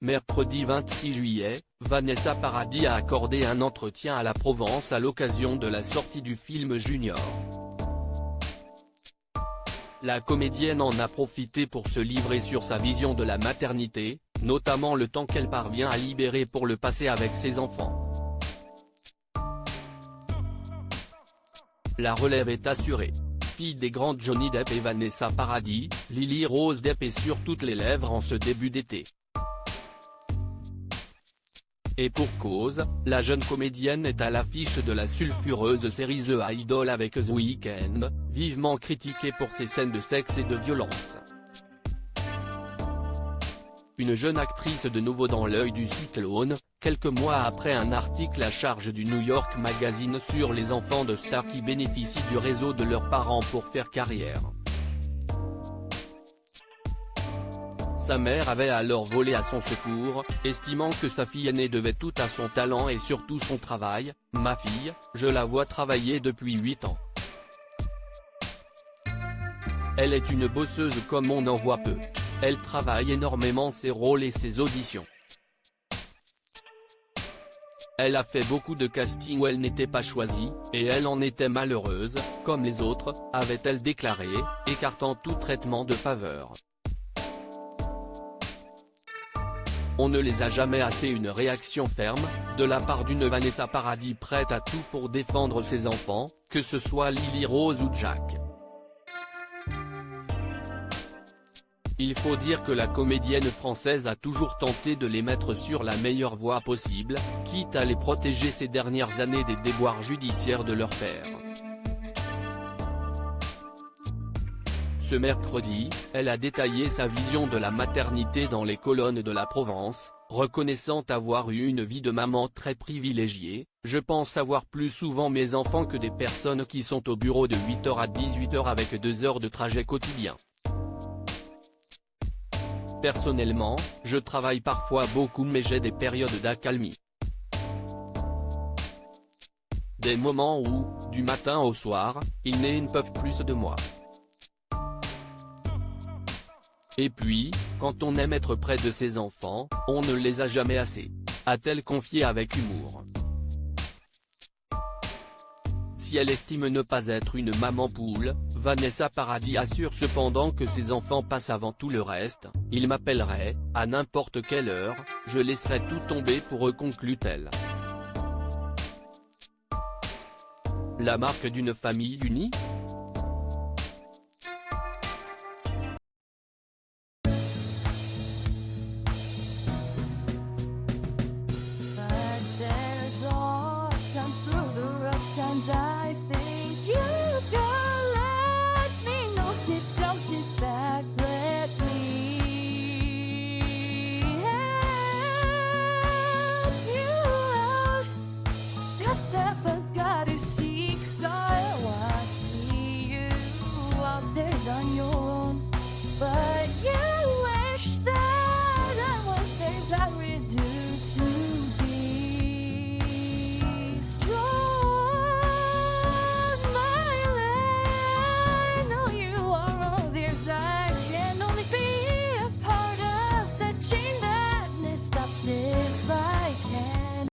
Mercredi 26 juillet, Vanessa Paradis a accordé un entretien à la Provence à l'occasion de la sortie du film Junior. La comédienne en a profité pour se livrer sur sa vision de la maternité, notamment le temps qu'elle parvient à libérer pour le passer avec ses enfants. La relève est assurée. Fille des grands Johnny Depp et Vanessa Paradis, Lily Rose Depp est sur toutes les lèvres en ce début d'été. Et pour cause, la jeune comédienne est à l'affiche de la sulfureuse série The Idol avec The Weeknd, vivement critiquée pour ses scènes de sexe et de violence. Une jeune actrice de nouveau dans l'œil du cyclone, quelques mois après un article à charge du New York Magazine sur les enfants de stars qui bénéficient du réseau de leurs parents pour faire carrière. Sa mère avait alors volé à son secours, estimant que sa fille aînée devait tout à son talent et surtout son travail. « Ma fille, je la vois travailler depuis 8 ans. Elle est une bosseuse comme on en voit peu. Elle travaille énormément ses rôles et ses auditions. Elle a fait beaucoup de castings où elle n'était pas choisie, et elle en était malheureuse, comme les autres, avait-elle déclaré, écartant tout traitement de faveur. On ne les a jamais assez. Une réaction ferme, de la part d'une Vanessa Paradis prête à tout pour défendre ses enfants, que ce soit Lily Rose ou Jack. Il faut dire que la comédienne française a toujours tenté de les mettre sur la meilleure voie possible, quitte à les protéger ces dernières années des déboires judiciaires de leur père. Ce mercredi, elle a détaillé sa vision de la maternité dans les colonnes de la Provence, reconnaissant avoir eu une vie de maman très privilégiée. « Je pense avoir plus souvent mes enfants que des personnes qui sont au bureau de 8h à 18h avec 2 heures de trajet quotidien. Personnellement, je travaille parfois beaucoup mais j'ai des périodes d'accalmie. Des moments où, du matin au soir, ils ne peuvent plus de moi. Et puis, quand on aime être près de ses enfants, on ne les a jamais assez », a-t-elle confié avec humour. Si elle estime ne pas être une maman poule, Vanessa Paradis assure cependant que ses enfants passent avant tout le reste. « Ils m'appelleraient, à n'importe quelle heure, je laisserais tout tomber pour eux », conclut-elle. La marque d'une famille unie ? I think you can let me know. Sit down, sit back, let me help you out. Just step, I got it.